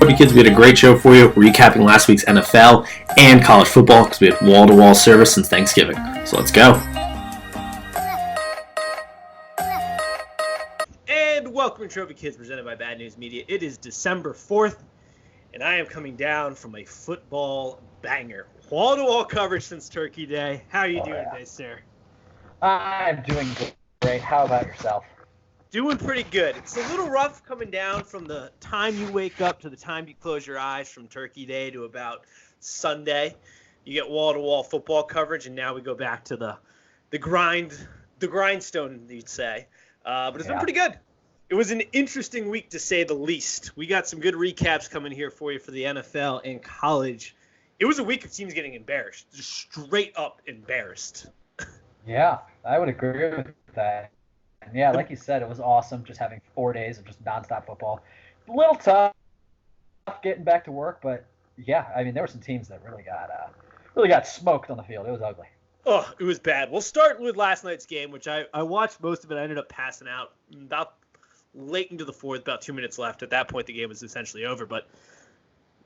Kids, we had a great show for you, recapping last week's NFL and college football because we had wall-to-wall service since Thanksgiving. So let's go. And welcome to Trophy Kids, presented by Bad News Media. It is December 4th, and I am coming down from a football banger. Wall-to-wall coverage since Turkey Day. How are you doing today, sir? I'm doing great. How about yourself? Doing pretty good. It's a little rough coming down from the time you wake up to the time you close your eyes from Turkey Day to about Sunday. You get wall-to-wall football coverage, and now we go back to the grindstone, you'd say. But it's been pretty good. It was an interesting week, to say the least. We got some good recaps coming here for you for the NFL and college. It was a week of teams getting embarrassed, just straight up embarrassed. Yeah, I would agree with that. And yeah, like you said, it was awesome just having 4 days of just nonstop football. A little tough getting back to work, but yeah, I mean, there were some teams that really got smoked on the field. It was ugly. Oh, it was bad. We'll start with last night's game, which I watched most of it. I ended up passing out about late into the fourth, about 2 minutes left. At that point, the game was essentially over. But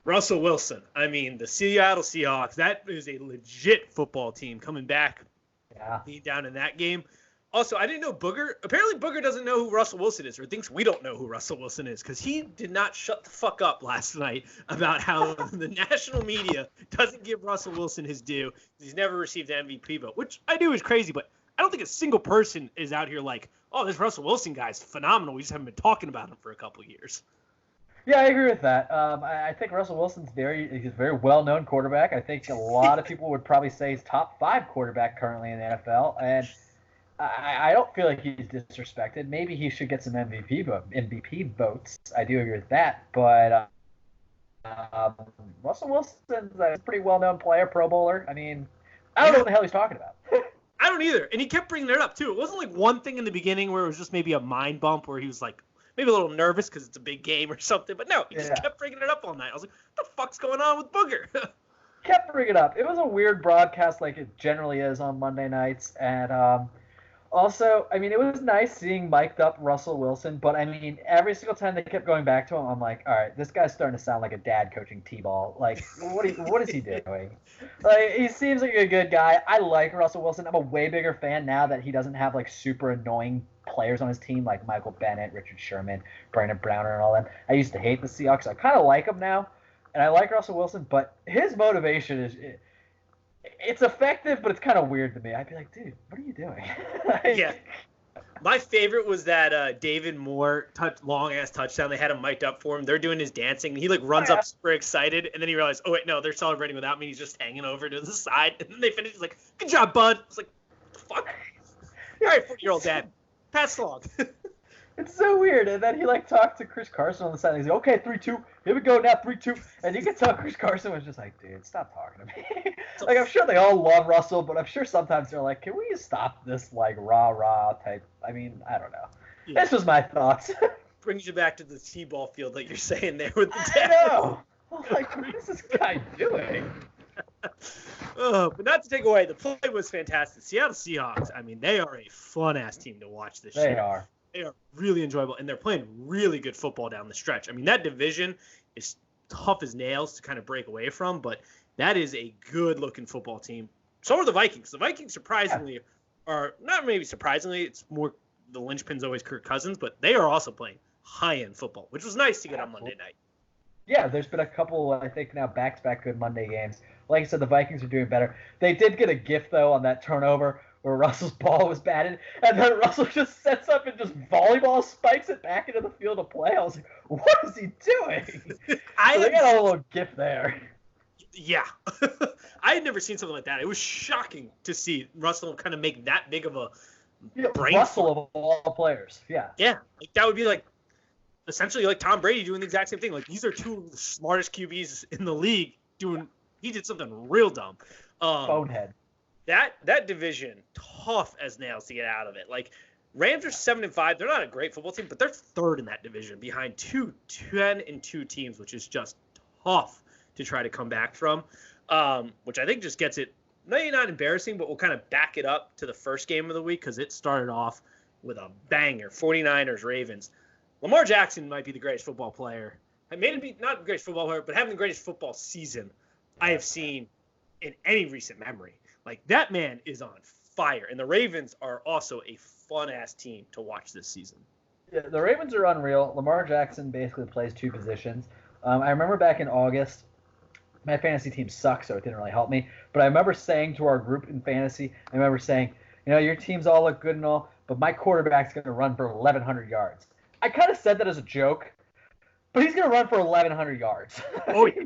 Russell Wilson, I mean, the Seattle Seahawks, that is a legit football team coming back, being down in that game. Also, I didn't know Booger. Apparently, Booger doesn't know who Russell Wilson is, or thinks we don't know who Russell Wilson is, because he did not shut the fuck up last night about how the national media doesn't give Russell Wilson his due. He's never received an MVP vote, which I do is crazy, but I don't think a single person is out here like, oh, this Russell Wilson guy's phenomenal. We just haven't been talking about him for a couple of years. Yeah, I agree with that. I think Russell Wilson's he's a very well-known quarterback. I think a lot of people would probably say he's top 5 quarterback currently in the NFL, and I don't feel like he's disrespected. Maybe he should get some MVP votes. I do agree with that. But Russell Wilson's a pretty well-known player, Pro Bowler. I mean, I don't know what the hell he's talking about. I don't either. And he kept bringing it up, too. It wasn't like one thing in the beginning where it was just maybe a mind bump where he was like maybe a little nervous because it's a big game or something. But no, he just kept bringing it up all night. I was like, what the fuck's going on with Booger? Kept bringing it up. It was a weird broadcast like it generally is on Monday nights. And also, I mean, it was nice seeing mic'd up Russell Wilson, but I mean, every single time they kept going back to him, I'm like, all right, this guy's starting to sound like a dad coaching T-ball. Like, what is he doing? Like, he seems like a good guy. I like Russell Wilson. I'm a way bigger fan now that he doesn't have like super annoying players on his team like Michael Bennett, Richard Sherman, Brandon Browner, and all them. I used to hate the Seahawks. I kind of like him now, and I like Russell Wilson, but his motivation is. It's effective, but it's kind of weird to me. I'd be like, dude, what are you doing? Yeah. My favorite was that David Moore long-ass touchdown. They had him mic'd up for him. They're doing his dancing. He, runs up super excited, and then he realized, oh, wait, no, they're celebrating without me. He's just hanging over to the side. And then they finish. He's like, good job, bud. It's like, fuck. All right, 40-year-old dad. Pass along. It's so weird. And then he, talked to Chris Carson on the side. And he's like, okay, 3-2. Here we go now, 3-2. And you can tell Chris Carson was just like, dude, stop talking to me. I'm sure they all love Russell, but I'm sure sometimes they're like, can we stop this, rah-rah type? I mean, I don't know. Yeah. This was my thoughts. Brings you back to the T-ball field like you're saying there with the dad. I know. I'm like, what is this guy doing? But not to take away, the play was fantastic. Seattle Seahawks, I mean, they are a fun-ass team to watch this year. They are. They are really enjoyable, and they're playing really good football down the stretch. I mean, that division is tough as nails to kind of break away from, but that is a good-looking football team. So are the Vikings. The Vikings surprisingly are, not maybe surprisingly, it's more the linchpin's always Kirk Cousins, but they are also playing high-end football, which was nice to get on Monday night. Yeah, there's been a couple, I think, now back-to-back good Monday games. Like I said, the Vikings are doing better. They did get a gift, though, on that turnover where Russell's ball was batted, and then Russell just sets up and just volleyball spikes it back into the field of play. I was like, what is he doing? They got a little gift there. Yeah. I had never seen something like that. It was shocking to see Russell kind of make that big of a brain Russell of all players, yeah. Yeah, that would be essentially like Tom Brady doing the exact same thing. These are two of the smartest QBs in the league he did something real dumb. Bonehead. That division, tough as nails to get out of it. Rams are 7-5. They're not a great football team, but they're third in that division behind 10-2 teams, which is just tough to try to come back from, which I think just gets it maybe not embarrassing, but we'll kind of back it up to the first game of the week because it started off with a banger, 49ers-Ravens. Lamar Jackson might be the greatest football player I made him be not the greatest football player, but having the greatest football season I have seen in any recent memory. Like, that man is on fire. And the Ravens are also a fun-ass team to watch this season. Yeah, the Ravens are unreal. Lamar Jackson basically plays two positions. I remember back in August, my fantasy team sucks, so it didn't really help me. But I remember saying to our group in fantasy, your teams all look good and all, but my quarterback's going to run for 1,100 yards. I kind of said that as a joke, but he's going to run for 1,100 yards. Oh, yeah.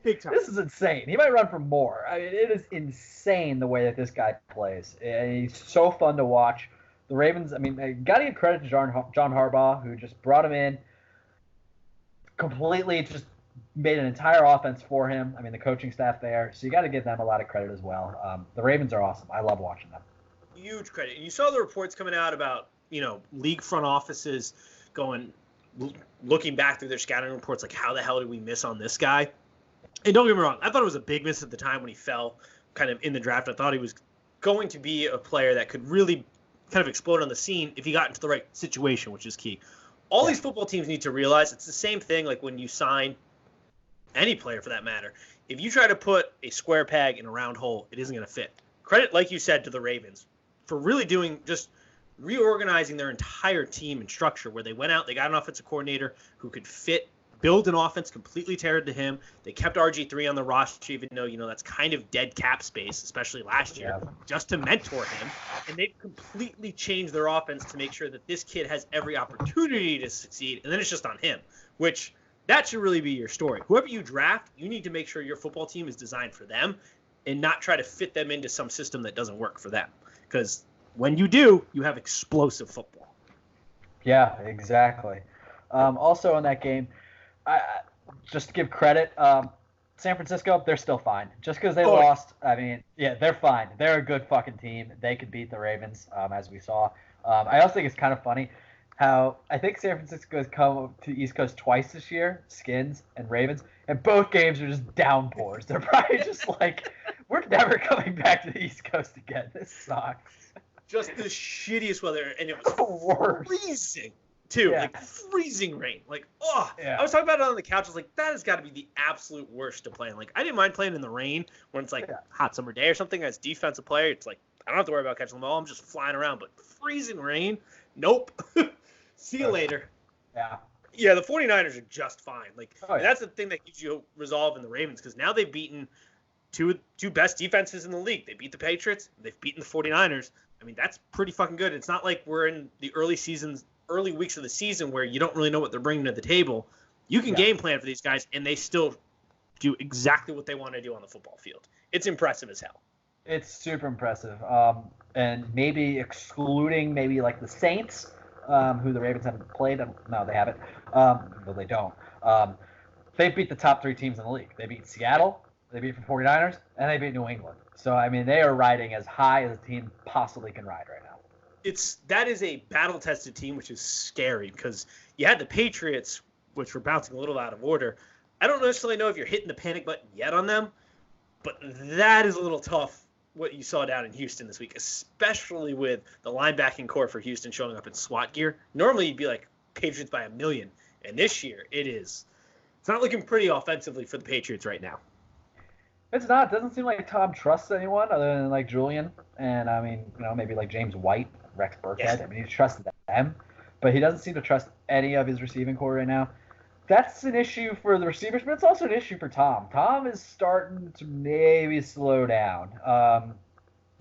Big time. This is insane. He might run for more. I mean, it is insane the way that this guy plays. And he's so fun to watch. The Ravens, I mean, got to give credit to John Harbaugh, who just brought him in, completely just made an entire offense for him. I mean, the coaching staff there. So you got to give them a lot of credit as well. The Ravens are awesome. I love watching them. Huge credit. And you saw the reports coming out about, league front offices looking back through their scouting reports, like, how the hell did we miss on this guy? And don't get me wrong, I thought it was a big miss at the time when he fell kind of in the draft. I thought he was going to be a player that could really kind of explode on the scene if he got into the right situation, which is key. All these football teams need to realize it's the same thing like when you sign any player for that matter. If you try to put a square peg in a round hole, it isn't going to fit. Credit, like you said, to the Ravens for really doing just reorganizing their entire team and structure, where they went out, they got an offensive coordinator who could build an offense completely tailored to him. They kept RG3 on the roster, even though, that's kind of dead cap space, especially last year, just to mentor him. And they've completely changed their offense to make sure that this kid has every opportunity to succeed. And then it's just on him, which that should really be your story. Whoever you draft, you need to make sure your football team is designed for them and not try to fit them into some system that doesn't work for them. Because when you do, you have explosive football. Yeah, exactly. Also in that game, just to give credit, San Francisco, they're still fine. Just because they lost, I mean, yeah, they're fine. They're a good fucking team. They could beat the Ravens, as we saw. I also think it's kind of funny how I think San Francisco has come to the East Coast twice this year, Skins and Ravens, and both games are just downpours. They're probably just like, we're never coming back to the East Coast again. This sucks. Just the shittiest weather, and it was freezing too, like freezing rain. Like, I was talking about it on the couch. I was like, that has got to be the absolute worst to play in. Like, I didn't mind playing in the rain when it's like hot summer day or something. As defensive player, it's like I don't have to worry about catching the ball. I'm just flying around. But freezing rain, nope. See you later. Yeah, the 49ers are just fine. Like, that's the thing that gives you resolve in the Ravens, because now they've beaten two best defenses in the league. They beat the Patriots. They've beaten the 49ers. I mean, that's pretty fucking good. It's not like we're in the early weeks of the season where you don't really know what they're bringing to the table. You can game plan for these guys, and they still do exactly what they want to do on the football field. It's impressive as hell. It's super impressive. And maybe excluding maybe like the Saints, who the Ravens haven't played. No, they haven't. Well, they don't. They beat the top three teams in the league. They beat Seattle, they beat the 49ers, and they beat New England. So, I mean, they are riding as high as a team possibly can ride right now. That is a battle-tested team, which is scary, because you had the Patriots, which were bouncing a little out of order. I don't necessarily know if you're hitting the panic button yet on them, but that is a little tough, what you saw down in Houston this week, especially with the linebacking core for Houston showing up in SWAT gear. Normally, you'd be like Patriots by 1,000,000, and this year it's not looking pretty offensively for the Patriots right now. It's not. It doesn't seem like Tom trusts anyone other than like Julian and, I mean, maybe like James White, Rex Burkhead. Yeah. I mean, he trusted them, but he doesn't seem to trust any of his receiving core right now. That's an issue for the receivers, but it's also an issue for Tom. Tom is starting to maybe slow down.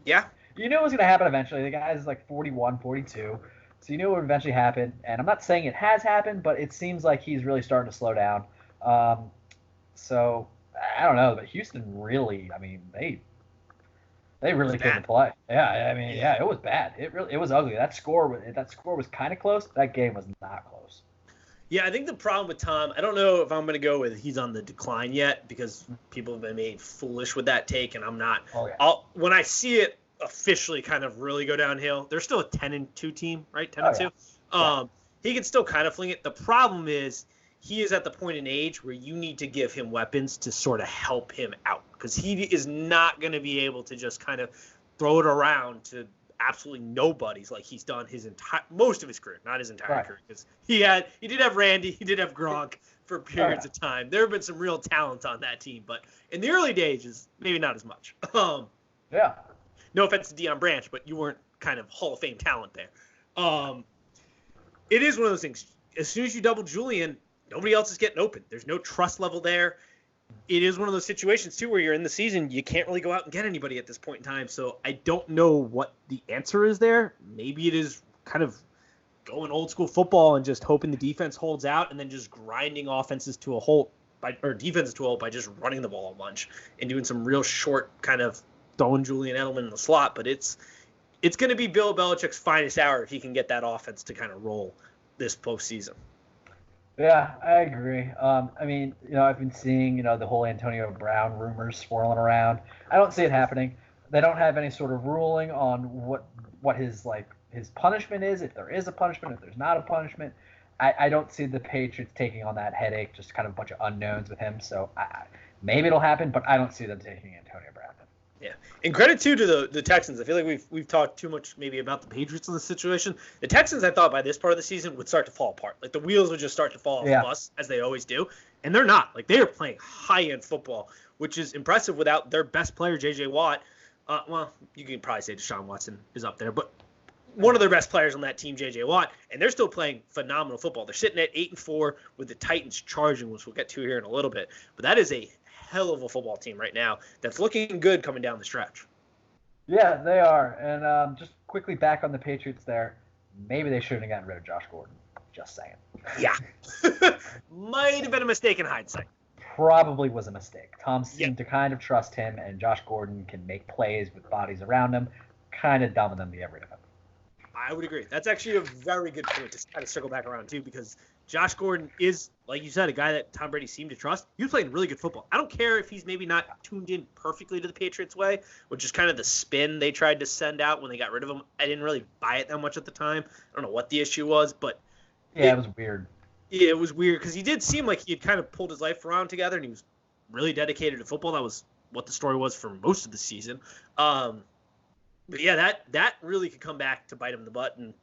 Yeah. You knew it was going to happen eventually. The guy's like 41, 42, so you knew it would eventually happen. And I'm not saying it has happened, but it seems like he's really starting to slow down. So I don't know, but Houston really, I mean, they really couldn't play. Yeah, I mean, it was bad. It was ugly. That score was kind of close. That game was not close. Yeah, I think the problem with Tom, I don't know if I'm going to go with he's on the decline yet, because people have been made foolish with that take, and I'm not. Oh, yeah. When I see it officially kind of really go downhill, they're still a 10-2 team, right? 10-2. Yeah. He can still kind of fling it. The problem is he is at the point in age where you need to give him weapons to sort of help him out, because he is not going to be able to just kind of throw it around to absolutely nobodies like he's done most of his career, not his entire career, because he did have Randy, he did have Gronk, for periods of time. There have been some real talent on that team, but in the early days, maybe not as much. Yeah. No offense to Deion Branch, but you weren't kind of Hall of Fame talent there. It is one of those things. As soon as you double Julian, nobody else is getting open. There's no trust level there. It is one of those situations, too, where you're in the season. You can't really go out and get anybody at this point in time. So I don't know what the answer is there. Maybe it is kind of going old school football and just hoping the defense holds out and then just grinding offenses to a halt defenses to a halt by just running the ball a bunch and doing some real short kind of throwing Julian Edelman in the slot. But it's going to be Bill Belichick's finest hour if he can get that offense to kind of roll this postseason. Yeah, I agree. I mean, I've been seeing, the whole Antonio Brown rumors swirling around. I don't see it happening. They don't have any sort of ruling on what his punishment is, if there is a punishment, if there's not a punishment. I don't see the Patriots taking on that headache, just kind of a bunch of unknowns with him. So maybe it'll happen, but I don't see them taking Antonio Brown. Yeah, and credit too to the Texans. I feel like we've talked too much maybe about the Patriots in this situation. The Texans, I thought by this part of the season would start to fall apart. Like the wheels would just start to fall off the bus as they always do, and they're not. Like they are playing high-end football, which is impressive without their best player, J.J. Watt. Well, you can probably say Deshaun Watson is up there, but one of their best players on that team, J.J. Watt, and they're still playing phenomenal football. They're sitting at 8-4 with the Titans charging, which we'll get to here in a little bit. But that is a hell of a football team right now that's looking good coming down the stretch. Yeah, they are. And just quickly back on the Patriots there, maybe they shouldn't have gotten rid of Josh Gordon. Just saying. Yeah. Might have been a mistake in hindsight. Probably was a mistake. Tom seemed to kind of trust him, and Josh Gordon can make plays with bodies around him. Kind of dumb of them to get rid of him. I would agree. That's actually a very good point to kind of circle back around, too, because Josh Gordon is, like you said, a guy that Tom Brady seemed to trust. He was playing really good football. I don't care if he's maybe not tuned in perfectly to the Patriots way, which is kind of the spin they tried to send out when they got rid of him. I didn't really buy it that much at the time. I don't know what the issue was, but yeah, it was weird. Yeah, it was weird because he did seem like he had kind of pulled his life around together, and he was really dedicated to football. That was what the story was for most of the season. But yeah, that really could come back to bite him in the butt. And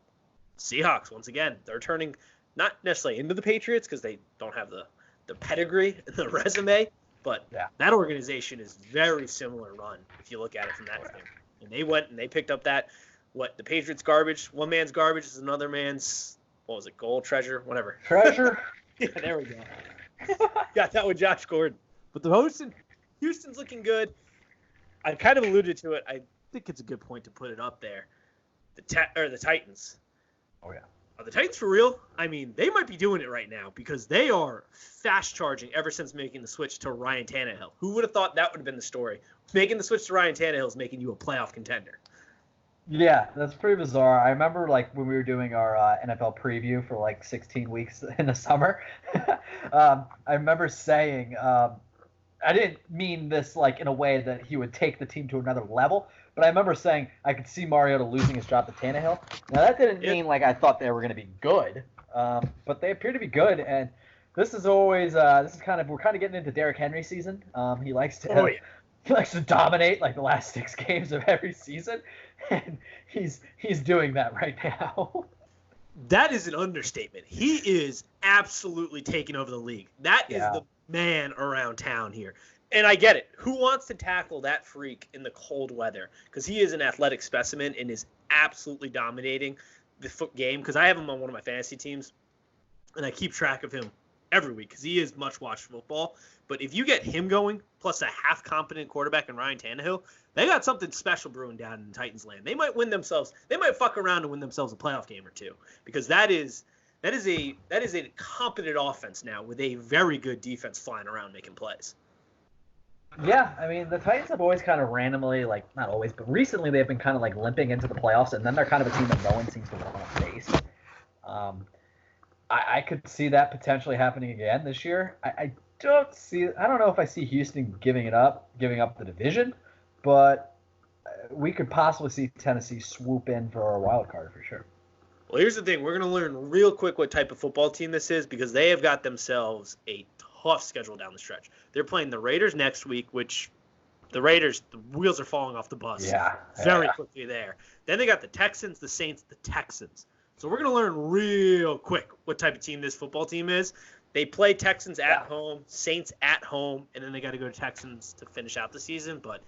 Seahawks, once again, they're turning not necessarily into the Patriots because they don't have the pedigree and the resume, but that organization is very similar run if you look at it from that thing. And they went and they picked up the Patriots garbage. One man's garbage is another man's, what was it, gold, treasure, whatever. Treasure? Yeah, there we go. Got that with Josh Gordon. But the Houston's looking good. I kind of alluded to it. I think it's a good point to put it up there. The Titans. Oh, yeah. Are the Titans for real? I mean, they might be doing it right now because they are fast charging ever since making the switch to Ryan Tannehill. Who would have thought that would have been the story? Making the switch to Ryan Tannehill is making you a playoff contender. Yeah, that's pretty bizarre. I remember when we were doing our NFL preview for 16 weeks in the summer. I remember saying, I didn't mean this in a way that he would take the team to another level, but I remember saying I could see Mariota losing his job to Tannehill. Now that didn't mean I thought they were going to be good, but they appear to be good. And this is always we're kind of getting into Derrick Henry season. He likes to dominate the last 6 games of every season, and he's doing that right now. That is an understatement. He is absolutely taking over the league. That is the man around town here. And I get it. Who wants to tackle that freak in the cold weather? Because he is an athletic specimen and is absolutely dominating the foot game. Because I have him on one of my fantasy teams, and I keep track of him every week because he is much-watched football. But if you get him going, plus a half-competent quarterback in Ryan Tannehill, they got something special brewing down in Titans land. They might fuck around and win themselves a playoff game or two. Because that is a competent offense now with a very good defense flying around making plays. Yeah, I mean, the Titans have always kind of randomly, not always, but recently they've been kind of limping into the playoffs, and then they're kind of a team that no one seems to want to face. I could see that potentially happening again this year. I don't know if I see Houston giving up the division, but we could possibly see Tennessee swoop in for a wild card for sure. Well, here's the thing. We're going to learn real quick what type of football team this is because they have got themselves a tough schedule down the stretch. They're playing the Raiders next week, which the wheels are falling off the bus very quickly there. Then they got the Texans, the Saints, the Texans. So we're going to learn real quick what type of team this football team is. They play Texans at home, Saints at home, and then they got to go to Texans to finish out the season. But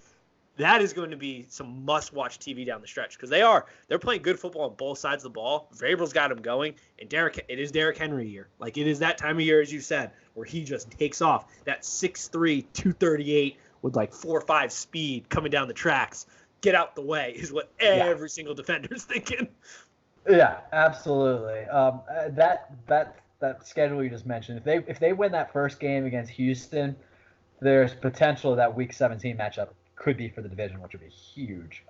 that is going to be some must-watch TV down the stretch because they're playing good football on both sides of the ball. Vrabel's got them going, and it is Derrick Henry year. Like, it is that time of year, as you said, where he just takes off. That 6'3", 238 with like 4.5 speed coming down the tracks. Get out the way is what every single defender's thinking. Yeah, absolutely. That schedule you just mentioned, if they win that first game against Houston, there's potential that Week 17 matchup could be for the division, which would be huge.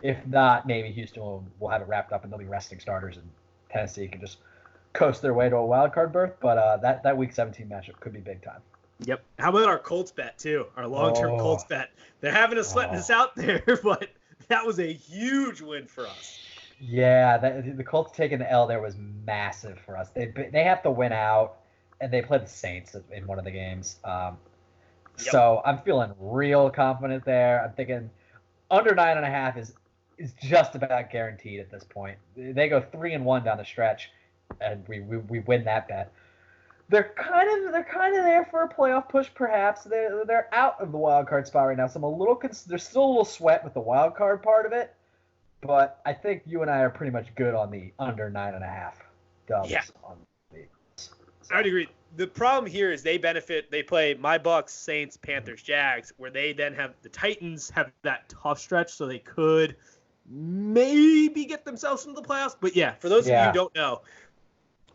If not, maybe Houston will have it wrapped up and they'll be resting starters, and Tennessee can just coast their way to a wild card berth. But that Week 17 matchup could be big time. Yep. How about our Colts bet too? Our long-term Colts bet. They're having us sweating this out there, but that was a huge win for us. Yeah, the Colts taking the L there was massive for us. They have to win out, and they played the Saints in one of the games. So I'm feeling real confident there. I'm thinking under 9.5 is just about guaranteed at this point. They go 3-1 down the stretch, and we win that bet. They're kind of there for a playoff push, perhaps. They're out of the wild card spot right now, so I'm a little. There's still a little sweat with the wild card part of it. But I think you and I are pretty much good on the under 9.5 dubs. Yeah. So. I'd agree. The problem here is they benefit. They play my Bucks, Saints, Panthers, Jags, where they then have the Titans have that tough stretch, so they could maybe get themselves into the playoffs. But yeah, for those of you who don't know,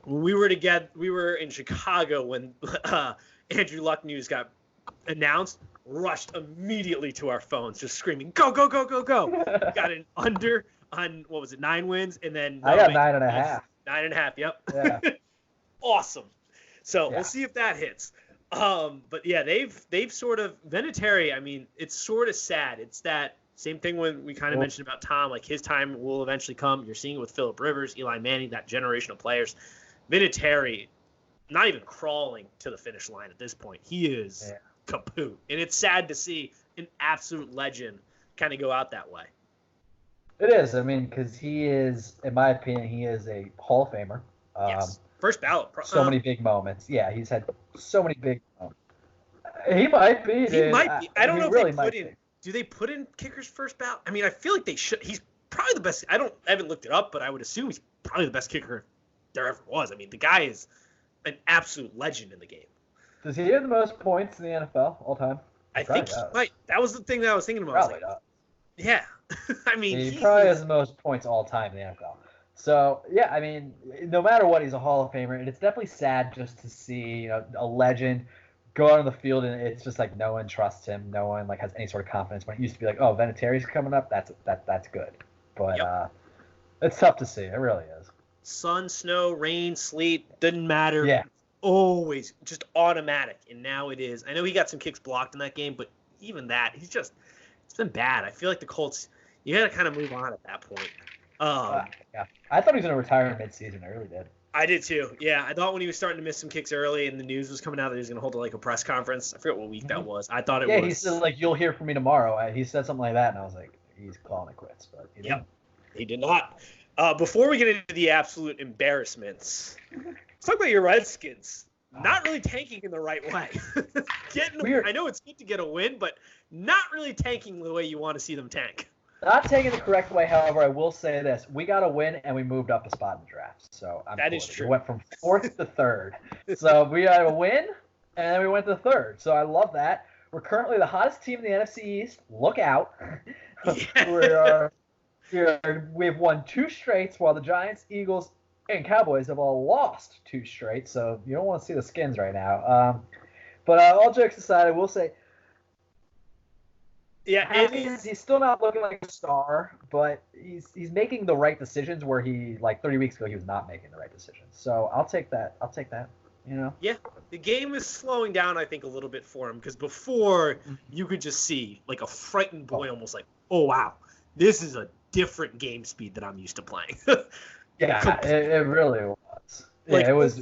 when we were in Chicago when Andrew Luck news got announced. Rushed immediately to our phones, just screaming, "Go, go, go, go, go!" Got an under on, 9 wins, and then I got 9.5. 9.5, yep. Yeah. Awesome. So we'll see if that hits. But yeah, they've sort of Vinatieri. I mean, it's sort of sad. It's that same thing when we kind of mentioned about Tom. Like, his time will eventually come. You're seeing it with Phillip Rivers, Eli Manning, that generation of players. Vinatieri, not even crawling to the finish line at this point. He is. Yeah. Kaput. And it's sad to see an absolute legend kind of go out that way. It is. I mean, because he is, in my opinion, he is a Hall of Famer. Yes. First ballot. So many big moments. Yeah, he's had so many big moments. He might be. He might be. I don't know if really they put in. Do they put in kickers first ballot? I mean, I feel like they should. He's probably the best. I haven't looked it up, but I would assume he's probably the best kicker there ever was. I mean, the guy is an absolute legend in the game. Does he have the most points in the NFL all time? I think he might. That was the thing that I was thinking about. Probably not. Yeah. I mean, he probably has the most points all time in the NFL. So, yeah, I mean, no matter what, he's a Hall of Famer. And it's definitely sad just to see, a legend go out on the field and it's just like no one trusts him. No one has any sort of confidence. When it used to be like, oh, Vinatieri's coming up, that's good. But it's tough to see. It really is. Sun, snow, rain, sleet, doesn't matter. Yeah. Always just automatic, and now it is. I know he got some kicks blocked in that game, but even that, it's been bad. I feel like the Colts, you got to kind of move on at that point. Yeah, I thought he was going to retire mid-season. I really did. I did too. Yeah, I thought when he was starting to miss some kicks early, and the news was coming out that he was going to hold a press conference. I forget what week that was. I thought it was. Yeah, he said you'll hear from me tomorrow. He said something like that, and I was like, he's calling it quits. But he did not. Before we get into the absolute embarrassments. Let's talk about your Redskins. Not really tanking in the right way. I know it's good to get a win, but not really tanking the way you want to see them tank. Not taking the correct way, however, I will say this. We got a win, and we moved up a spot in the draft. So that is true. We went from 4th to 3rd. So we had a win, and then we went to 3rd. So I love that. We're currently the hottest team in the NFC East. Look out. Yeah. We have won 2 straights, while the Giants, Eagles, and Cowboys have all lost 2 straight, so you don't want to see the Skins right now. But all jokes aside, I will say, he's still not looking like a star, but he's making the right decisions where 30 weeks ago he was not making the right decisions. So I'll take that. Yeah, the game is slowing down, I think, a little bit for him, because before you could just see a frightened boy almost like, oh wow, this is a different game speed that I'm used to playing. Yeah, it really was. Yeah, it was.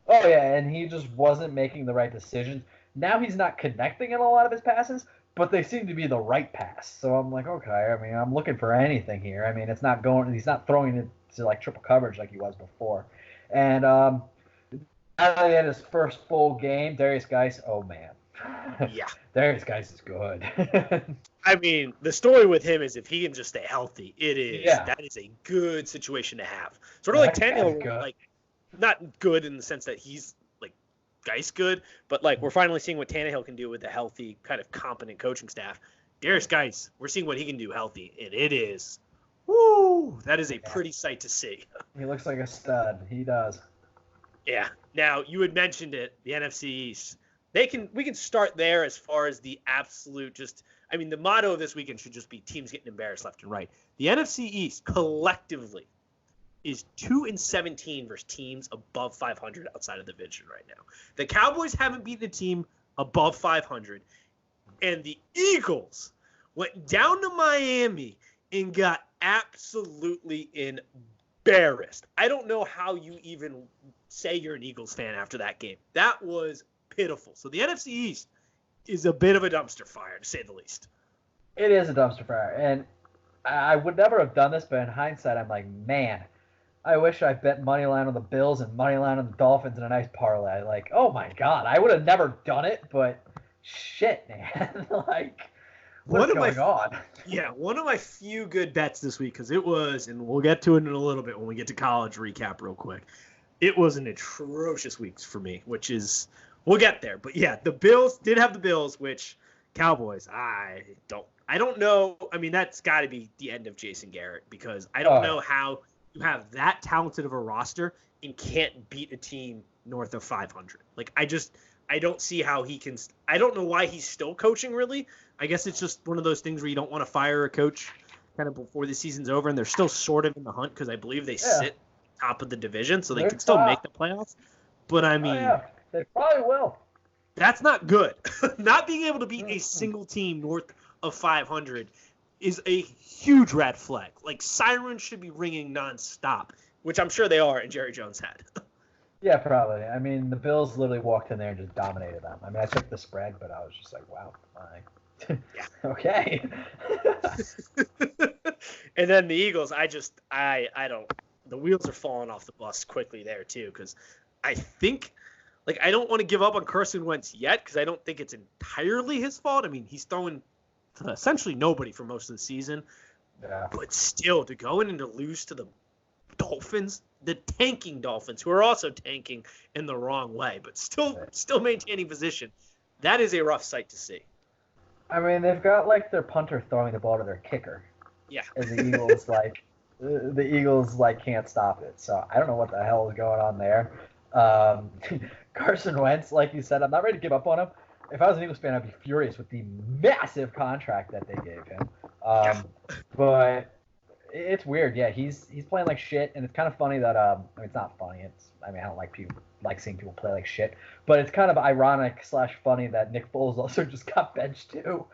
Oh yeah, and he just wasn't making the right decisions. Now he's not connecting in a lot of his passes, but they seem to be the right pass. So I'm like, okay. I mean, I'm looking for anything here. I mean, it's not going. He's not throwing it to triple coverage like he was before. And that he had his first full game, Darius Geis, oh man. Yeah. Darius Geis is good. I mean, the story with him is if he can just stay healthy, Yeah. that is a good situation to have. Sort of like That guy's Tannehill, good. like not good in the sense that he's like Geis good, but like we're finally seeing what Tannehill can do with a healthy, kind of competent coaching staff. Darius Geis, we're seeing what he can do healthy, and it is, woo, that is a pretty sight to see. He looks like a stud. He does. Yeah. Now you had mentioned it, the NFC East. We can start there as far as the absolute the motto of this weekend should just be teams getting embarrassed left and right. The NFC East collectively is 2-17 versus teams above 500 outside of the division right now. The Cowboys haven't beaten a team above 500, and the Eagles went down to Miami and got absolutely embarrassed. I don't know how you even say you're an Eagles fan after that game. That was pitiful. So the NFC East is a bit of a dumpster fire, to say the least. It is a dumpster fire, and I would never have done this, but in hindsight, I'm like, man, I wish I bet money line on the Bills and money line on the Dolphins in a nice parlay. Like, oh my god, I would have never done it, but shit, man, like, what's going on? Yeah, one of my few good bets this week, because it was, and we'll get to it in a little bit when we get to college recap real quick. It was an atrocious week for me, which is, we'll get there. But yeah, the Bills did have the Bills, which Cowboys, I don't know. I mean, that's got to be the end of Jason Garrett, because I don't know how you have that talented of a roster and can't beat a team north of 500. Like, I don't see how he can. I don't know why he's still coaching, really. I guess it's just one of those things where you don't want to fire a coach kind of before the season's over, and they're still sort of in the hunt because I believe they sit top of the division, so they can still make the playoffs. But I mean, they probably will. That's not good. Not being able to beat a single team north of 500 is a huge red flag. Like, sirens should be ringing nonstop, which I'm sure they are, and Jerry Jones had. Yeah, probably. I mean, the Bills literally walked in there and just dominated them. I mean, I checked the spread, but I was just like, wow, fine. Yeah. Okay. And then the Eagles, I don't. The wheels are falling off the bus quickly there too, because I think, like, I don't want to give up on Carson Wentz yet, because I don't think it's entirely his fault. I mean, he's throwing to essentially nobody for most of the season. Yeah. But still, to go in and to lose to the Dolphins, the tanking Dolphins, who are also tanking in the wrong way, but still maintaining position, that is a rough sight to see. I mean, they've got, like, their punter throwing the ball to their kicker. Yeah. And the Eagles, can't stop it. So I don't know what the hell is going on there. Carson Wentz, like you said, I'm not ready to give up on him. If I was an Eagles fan, I'd be furious with the massive contract that they gave him. But it's weird. Yeah, he's playing like shit, and it's kind of funny that it's not funny. I don't like seeing people play like shit, but it's kind of ironic / funny that Nick Foles also just got benched too.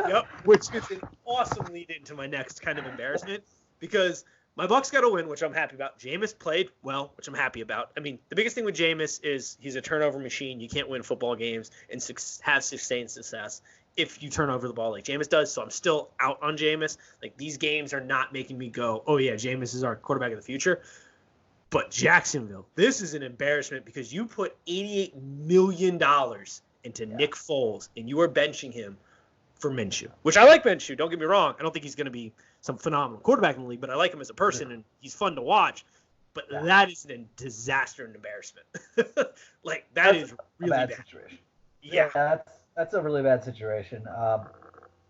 Yep, which is an awesome lead into my next kind of embarrassment, because my Bucs got a win, which I'm happy about. Jameis played well, which I'm happy about. I mean, the biggest thing with Jameis is he's a turnover machine. You can't win football games and have sustained success if you turn over the ball like Jameis does. So I'm still out on Jameis. Like, these games are not making me go, oh yeah, Jameis is our quarterback of the future. But Jacksonville, this is an embarrassment, because you put $88 million into Nick Foles, and you are benching him for Minshew, which I like Minshew. Don't get me wrong. I don't think he's going to be some phenomenal quarterback in the league, but I like him as a person, and he's fun to watch. But that is a disaster and embarrassment. Like, that's really bad. Situation. Yeah. That's a really bad situation.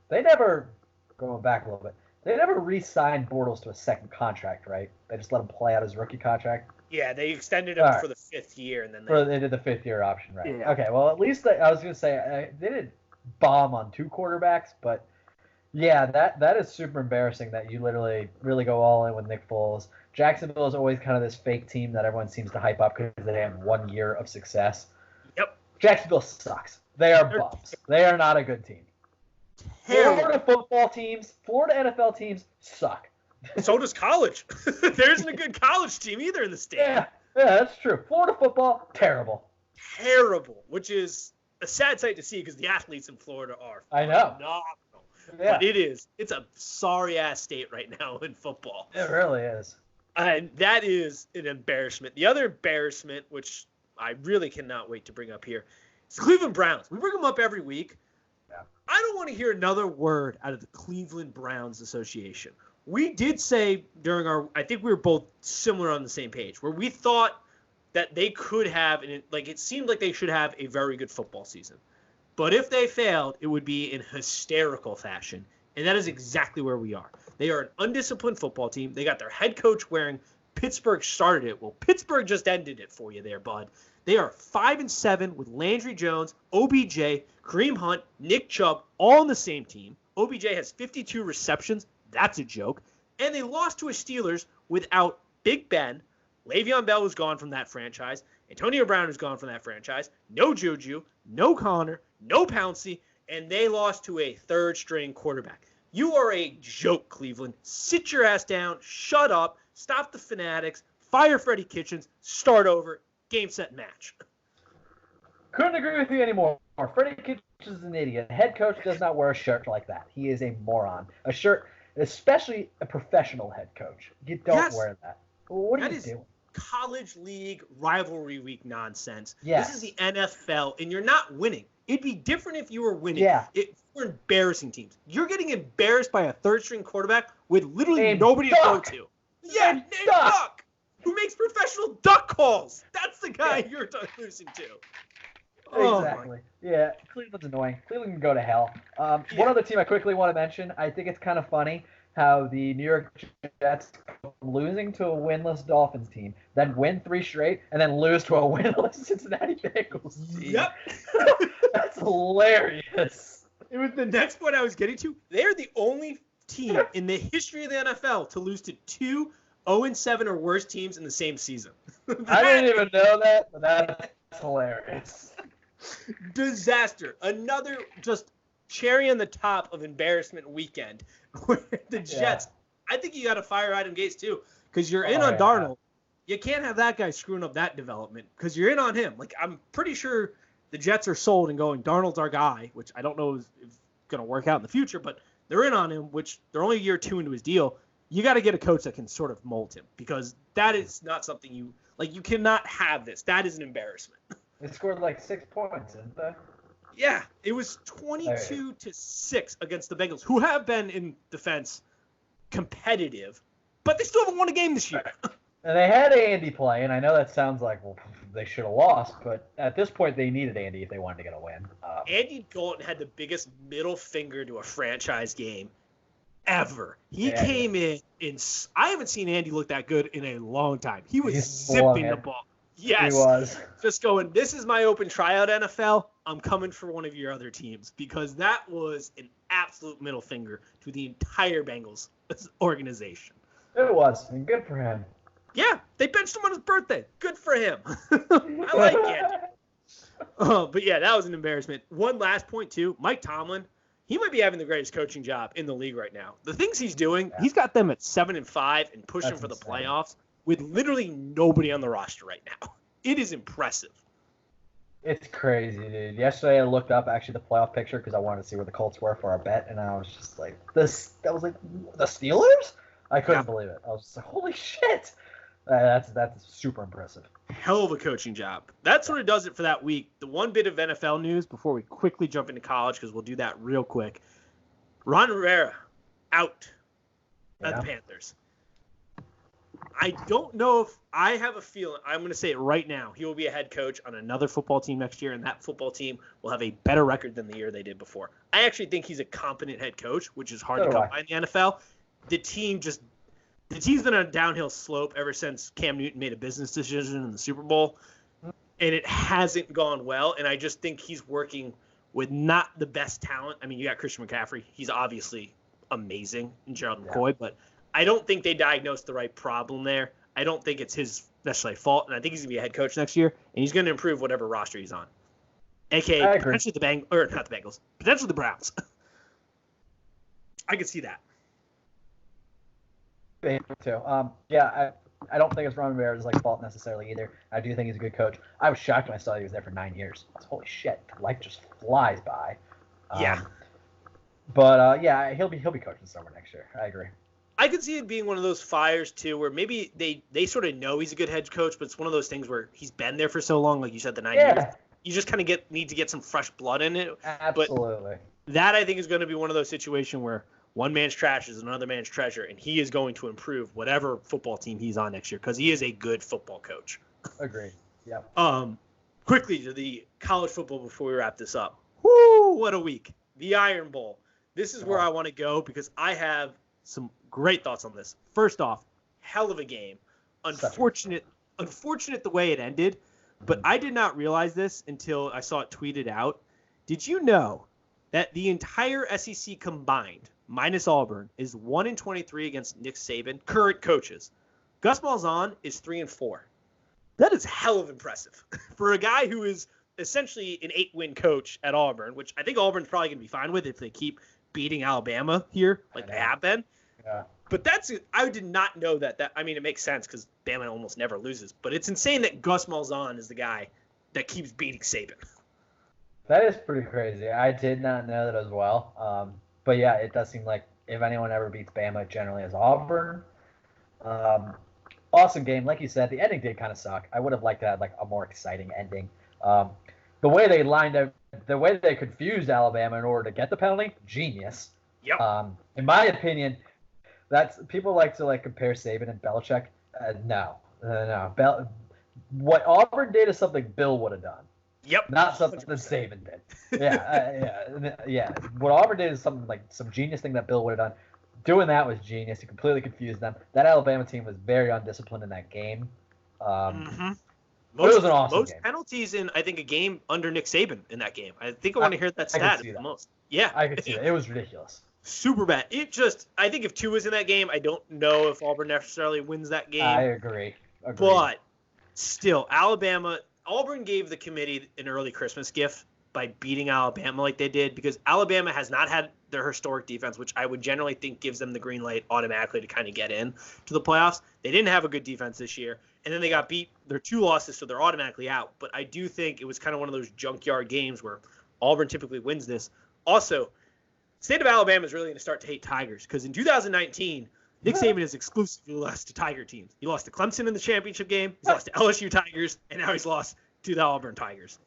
They never, going back a little bit, they never re-signed Bortles to a second contract, right? They just let him play out his rookie contract. Yeah, they extended him for the 5th year, and then they did the 5th-year option, right? Yeah. Okay, well, at least I was going to say they didn't bomb on 2 quarterbacks, but yeah, that is super embarrassing that you literally really go all in with Nick Foles. Jacksonville is always kind of this fake team that everyone seems to hype up because they have 1 year of success. Yep. Jacksonville sucks. They are bums. They are not a good team. Florida football teams, Florida NFL teams suck. So does college. There isn't a good college team either in the state. Yeah, that's true. Florida football, terrible. Terrible, which is a sad sight to see, because the athletes in Florida are phenomenal. Yeah. But it's a sorry-ass state right now in football. It really is. And that is an embarrassment. The other embarrassment, which I really cannot wait to bring up here. It's Cleveland Browns. We bring them up every week. Yeah. I don't want to hear another word out of the Cleveland Browns Association. We did say during I think we were both similar on the same page, where we thought that they could have, and it seemed like they should have a very good football season. But if they failed, it would be in hysterical fashion. And that is exactly where we are. They are an undisciplined football team. They got their head coach wearing Pittsburgh started it. Well, Pittsburgh just ended it for you there, bud. They are 5-7 with Landry Jones, OBJ, Kareem Hunt, Nick Chubb, all on the same team. OBJ has 52 receptions. That's a joke. And they lost to a Steelers without Big Ben. Le'Veon Bell was gone from that franchise. Antonio Brown is gone from that franchise. No Juju, no Connor, no Pouncey, and they lost to a third-string quarterback. You are a joke, Cleveland. Sit your ass down, shut up, stop the fanatics, fire Freddie Kitchens, start over, game, set, match. Couldn't agree with you anymore. Freddie Kitchens is an idiot. A head coach does not wear a shirt like that. He is a moron. A shirt, especially a professional head coach. You don't wear that. What are you doing? College league rivalry week nonsense. Yes. This is the NFL, and you're not winning. It'd be different if you were winning. Yeah. We're embarrassing teams. You're getting embarrassed by a third-string quarterback with literally Named nobody Duck. to go to. Yeah, named Duck. Who makes professional duck calls. That's the guy you're losing to. Exactly. Yeah, Cleveland's annoying. Cleveland can go to hell. One other team I quickly want to mention, I think it's kind of funny how the New York Jets go from losing to a winless Dolphins team, then win 3 straight, and then lose to a winless Cincinnati Bengals team. Yep. That's hilarious. It was the next point I was getting to. They're the only team in the history of the NFL to lose to 2 0-7 or worse teams in the same season. I didn't even know that, but that's hilarious. Disaster. Another just cherry on the top of embarrassment weekend. Where the Jets, I think you got to fire Adam Gates too, because you're in on Darnold. You can't have that guy screwing up that development because you're in on him. Like, I'm pretty sure the Jets are sold and going, Darnold's our guy, which I don't know if going to work out in the future, but they're in on him, which they're only a year or 2 into his deal. You got to get a coach that can sort of mold him because that is not something you cannot have this. That is an embarrassment. They scored like 6 points, didn't they? Yeah, it was 22-6 against the Bengals, who have been in defense competitive, but they still haven't won a game this year. And they had Andy play, and I know that sounds like, well, they should have lost, but at this point they needed Andy if they wanted to get a win. Andy Dalton had the biggest middle finger to a franchise game ever. He came in I haven't seen Andy look that good in a long time. He was zipping the ball. Yes. He was. Just going, this is my open tryout, NFL. I'm coming for one of your other teams because that was an absolute middle finger to the entire Bengals organization. It was, and good for him. Yeah, they benched him on his birthday. Good for him. I like it. But yeah, that was an embarrassment. One last point, too. Mike Tomlin, he might be having the greatest coaching job in the league right now. The things he's doing, he's got them at 7-5 and pushing for the playoffs with literally nobody on the roster right now. It is impressive. It's crazy, dude. Yesterday I looked up actually the playoff picture because I wanted to see where the Colts were for our bet, and I was just like, the Steelers? I couldn't believe it. I was just like, holy shit. That's super impressive. Hell of a coaching job. That sort of does it for that week. The one bit of NFL news before we quickly jump into college, because we'll do that real quick. Ron Rivera out at the Panthers. I don't know if I have a feeling. I'm going to say it right now. He will be a head coach on another football team next year, and that football team will have a better record than the year they did before. I actually think he's a competent head coach, which is hard to come by in the NFL. The team's been on a downhill slope ever since Cam Newton made a business decision in the Super Bowl, and it hasn't gone well. And I just think he's working with not the best talent. I mean, you got Christian McCaffrey. He's obviously amazing, and Gerald McCoy, but I don't think they diagnosed the right problem there. I don't think it's his necessarily fault, and I think he's going to be a head coach next year, and he's going to improve whatever roster he's on. A.K.A. potentially not the Bengals, potentially the Browns. I could see that. Too. I don't think it's Ron Rivera's fault necessarily either. I do think he's a good coach. I was shocked when I saw he was there for 9 years. I was, holy shit, life just flies by. But he'll be coaching somewhere next year. I agree. I could see it being one of those fires too, where maybe they sort of know he's a good head coach, but it's one of those things where he's been there for so long, like you said, the 9 years. Yeah, You just kind of need to get some fresh blood in it. absolutely. But that I think is going to be one of those situations where one man's trash is another man's treasure, and he is going to improve whatever football team he's on next year because he is a good football coach. Agreed. Yep. Quickly to the college football before we wrap this up. Woo! What a week! The Iron Bowl. This is where I want to go because I have some great thoughts on this. First off, hell of a game. Unfortunate the way it ended, but I did not realize this until I saw it tweeted out. Did you know that the entire SEC combined, minus Auburn, is 1-23 against Nick Saban, current coaches? Gus Malzahn is 3-4. That is hell of impressive for a guy who is essentially an 8-win coach at Auburn, which I think Auburn's probably going to be fine with if they keep beating Alabama here like they have been. Yeah. But I did not know that. I mean, it makes sense because Bama almost never loses. But it's insane that Gus Malzahn is the guy that keeps beating Saban. That is pretty crazy. I did not know that as well. But yeah, it does seem like if anyone ever beats Bama, it generally is Auburn. Awesome game. Like you said, the ending did kind of suck. I would have liked to have like a more exciting ending. The way they lined up, the way they confused Alabama in order to get the penalty, genius. Yep. In my opinion, that's people like to compare Saban and Belichick. No. What Auburn did is something Bill would have done. Yep. Not something that Saban did. Yeah. What Auburn did is something like some genius thing that Bill would have done. Doing that was genius. He completely confused them. That Alabama team was very undisciplined in that game. It was an awesome most game. Penalties in, I think, a game under Nick Saban in that game. I think I want to hear that stat the most. Yeah. I could see that. It was ridiculous. Super bad. I think if 2 was in that game, I don't know if Auburn necessarily wins that game. I agree. But still, Auburn gave the committee an early Christmas gift by beating Alabama like they did because Alabama has not had their historic defense, which I would generally think gives them the green light automatically to kind of get in to the playoffs. They didn't have a good defense this year, and then they got beat. Their 2 losses, so they're automatically out. But I do think it was kind of one of those junkyard games where Auburn typically wins this. Also, state of Alabama is really going to start to hate Tigers because in 2019, Nick Saban has exclusively lost to Tiger teams. He lost to Clemson in the championship game. He's lost to LSU Tigers, and now he's lost to the Auburn Tigers.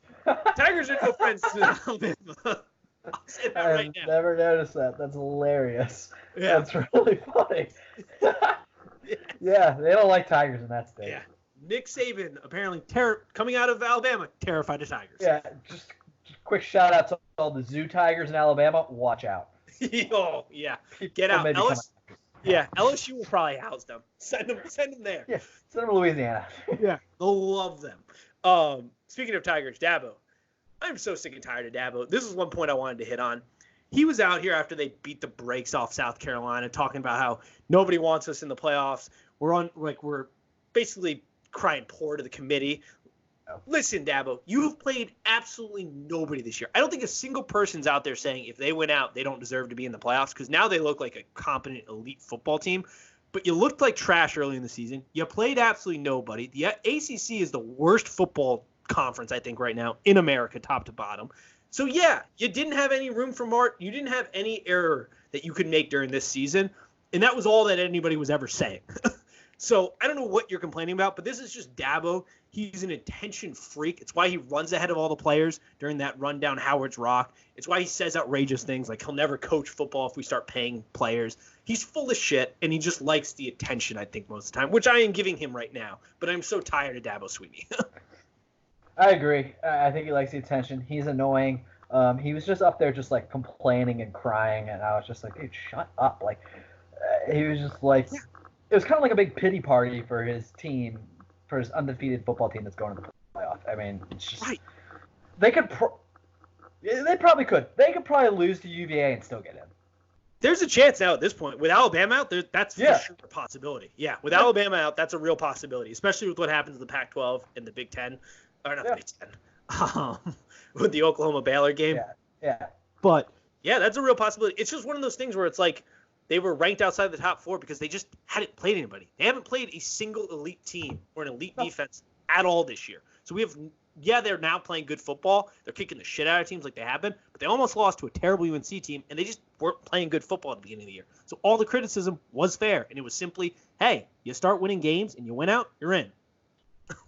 Tigers are no friends to Alabama. I'll say that right now. I've never noticed that. That's hilarious. Yeah. That's really funny. Yeah, they don't like Tigers in that state. Yeah. Nick Saban, apparently coming out of Alabama, terrified of Tigers. Yeah, just quick shout out to all the Zoo Tigers in Alabama. Watch out. Oh, yeah. Get out. LSU will probably house them. Send them there. Yeah, send them to Louisiana. Yeah, they'll love them. Speaking of Tigers, Dabo. I'm so sick and tired of Dabo. This is one point I wanted to hit on. He was out here after they beat the brakes off South Carolina, talking about how nobody wants us in the playoffs. We're basically crying poor to the committee. Oh. Listen, Dabo, you have played absolutely nobody this year. I don't think a single person's out there saying if they went out, they don't deserve to be in the playoffs because now they look like a competent elite football team. But you looked like trash early in the season. You played absolutely nobody. The ACC is the worst football conference, I think, right now in America, top to bottom. So, yeah, you didn't have any room for Mart. You didn't have any error that you could make during this season. And that was all that anybody was ever saying. So I don't know what you're complaining about, but this is just Dabo. He's an attention freak. It's why he runs ahead of all the players during that run down Howard's Rock. It's why he says outrageous things like he'll never coach football if we start paying players. He's full of shit, and he just likes the attention, I think, most of the time, which I am giving him right now. But I'm so tired of Dabo Swinney. I agree. I think he likes the attention. He's annoying. He was just up there just like complaining and crying, and I was just like, dude, shut up. Like, he was just like, it was kind of like a big pity party for his team, for his undefeated football team that's going to the playoff. I mean, it's just, they probably could. They could probably lose to UVA and still get in. There's a chance now at this point. With Alabama out, that's for sure a possibility. Yeah, with Alabama out, that's a real possibility, especially with what happens in the Pac-12 and the Big Ten. Or not the Big Ten. With the Oklahoma-Baylor game. Yeah. But, yeah, that's a real possibility. It's just one of those things where it's like they were ranked outside the top 4 because they just hadn't played anybody. They haven't played a single elite team or an elite defense at all this year. So we have yeah, they're now playing good football. They're kicking the shit out of teams like they have been, but they almost lost to a terrible UNC team, and they just weren't playing good football at the beginning of the year. So all the criticism was fair, and it was simply, hey, you start winning games and you win out, you're in.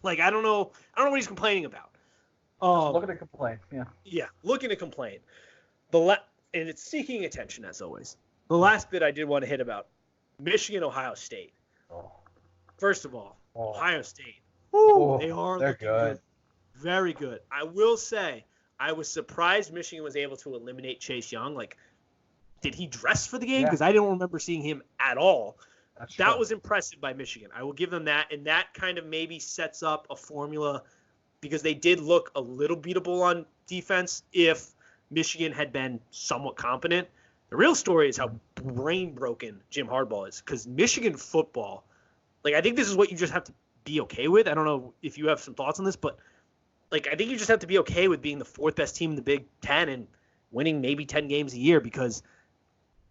Like, I don't know what he's complaining about. Looking to complain, yeah. Yeah, looking to complain. And it's seeking attention, as always. The last bit I did want to hit about Michigan, Ohio State. Oh. First of all, Oh. Ohio State. Oh, They are they're looking good. Very good. I will say, I was surprised Michigan was able to eliminate Chase Young. Like, did he dress for the game? Because I don't remember seeing him at all. That's That true. was impressive by Michigan. I will give them that. And that kind of maybe sets up a formula because they did look a little beatable on defense if Michigan had been somewhat competent. The real story is how brain broken Jim Harbaugh is because Michigan football, like, I think this is what you just have to be okay with. I don't know if you have some thoughts on this, but like, I think you just have to be okay with being the fourth best team in the Big Ten and winning maybe 10 games a year because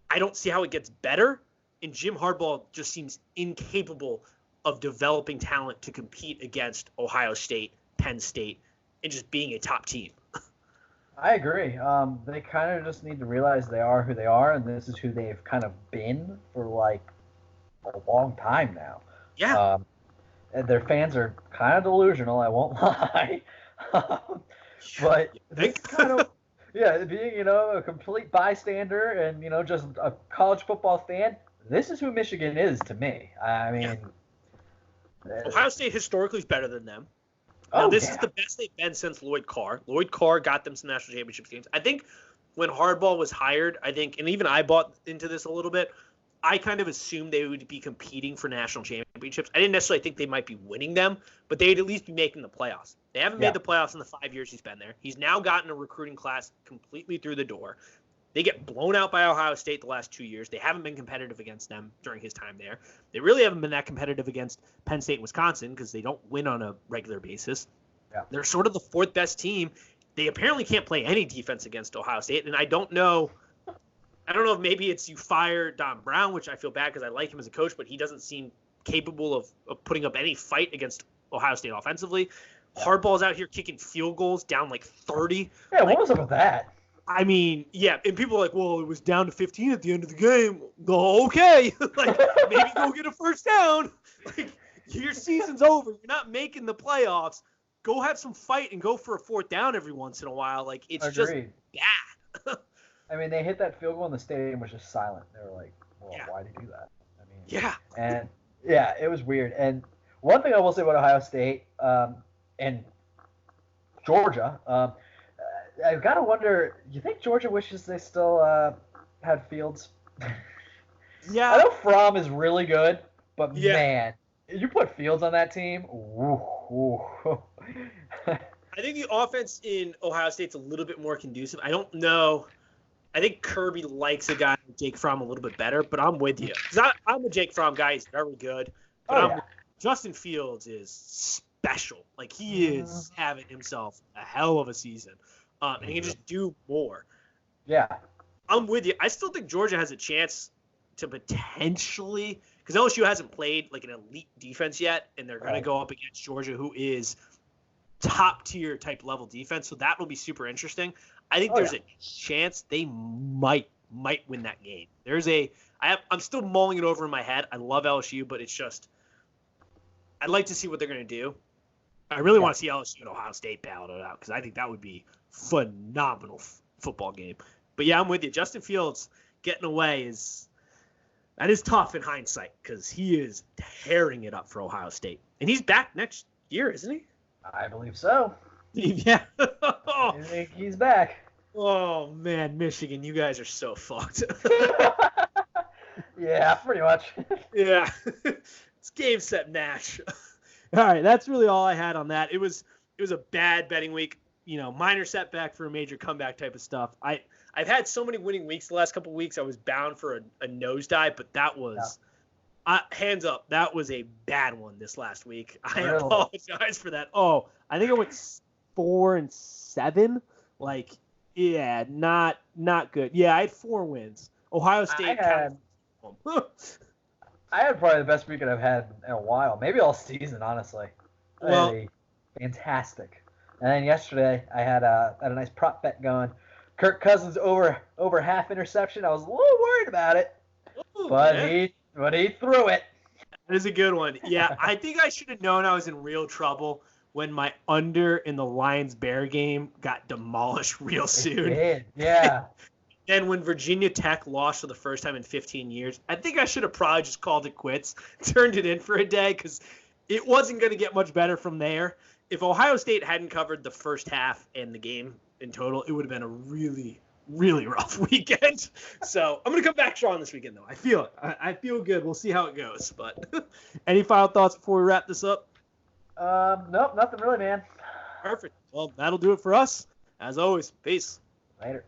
I don't see how it gets better. And Jim Harbaugh just seems incapable of developing talent to compete against Ohio State, Penn State, and just being a top team. I agree. They kind of just need to realize they are who they are, and this is who they've kind of been for like a long time now. Yeah. And their fans are kind of delusional. I won't lie. But this is kind of being a complete bystander and just a college football fan. This is who Michigan is to me. I mean, Ohio State historically is better than them. Now, this is the best they've been since Lloyd Carr. Lloyd Carr got them some national championship games. I think when Harbaugh was hired, and even I bought into this a little bit, I kind of assumed they would be competing for national championships. I didn't necessarily think they might be winning them, but they'd at least be making the playoffs. They haven't made the playoffs in the 5 years he's been there. He's now gotten a recruiting class completely through the door. They get blown out by Ohio State the last 2 years. They haven't been competitive against them during his time there. They really haven't been that competitive against Penn State and Wisconsin because they don't win on a regular basis. Yeah. They're sort of the fourth best team. They apparently can't play any defense against Ohio State, and I don't know if maybe it's you fire Don Brown, which I feel bad because I like him as a coach, but he doesn't seem capable of putting up any fight against Ohio State offensively. Harbaugh's out here kicking field goals down like 30. Yeah, what was up with that? I mean, yeah, and people are like, well, it was down to 15 at the end of the game. Oh, okay. Like, maybe go get a first down. Like, your season's over. You're not making the playoffs. Go have some fight and go for a fourth down every once in a while. Like, it's just bad. I mean, they hit that field goal and the stadium was just silent. They were like, well, why did you do that? I mean, And, it was weird. And one thing I will say about Ohio State and Georgia, I've got to wonder, you think Georgia wishes they still had Fields? Yeah. I know Fromm is really good, but man, you put Fields on that team, I think the offense in Ohio State's a little bit more conducive. I don't know. I think Kirby likes a guy like Jake Fromm a little bit better, but I'm with you. Because I'm a Jake Fromm guy. He's very good. But Justin Fields is special. Like, he is having himself a hell of a season. And he can just do more. Yeah. I'm with you. I still think Georgia has a chance to potentially – because LSU hasn't played like an elite defense yet, and they're going to go up against Georgia, who is top-tier type level defense. So that will be super interesting. I think there's a chance they might win that game. I'm still mulling it over in my head. I love LSU, but it's just I'd like to see what they're going to do. I really want to see LSU and Ohio State battle it out because I think that would be phenomenal football game. But yeah, I'm with you. Justin Fields getting away is tough in hindsight because he is tearing it up for Ohio State, and he's back next year, isn't he? I believe so. Yeah. I think he's back. Oh man, Michigan, you guys are so fucked. Yeah, pretty much. Yeah. It's game, set, match. All right, that's really all I had on that. It was a bad betting week, minor setback for a major comeback type of stuff. I've had so many winning weeks the last couple of weeks. I was bound for a nosedive, but that was hands up. That was a bad one this last week. I apologize for that. Oh, I think I went 4-7. Like, yeah, not good. Yeah, I had 4 wins. Ohio State. I had probably the best weekend I've had in a while, maybe all season, honestly. Fantastic. And then yesterday I had a nice prop bet going. Kirk Cousins over half interception. I was a little worried about it, Ooh, but yeah. he threw it. That is a good one. Yeah, I think I should have known I was in real trouble when my under in the Lions-Bear game got demolished real It soon. did, yeah. And when Virginia Tech lost for the first time in 15 years, I think I should have probably just called it quits, turned it in for a day, because it wasn't going to get much better from there. If Ohio State hadn't covered the first half and the game in total, it would have been a really, really rough weekend. So I'm going to come back strong this weekend, though. I feel it. I feel good. We'll see how it goes. But any final thoughts before we wrap this up? Nope, nothing really, man. Perfect. Well, that'll do it for us. As always, peace. Later.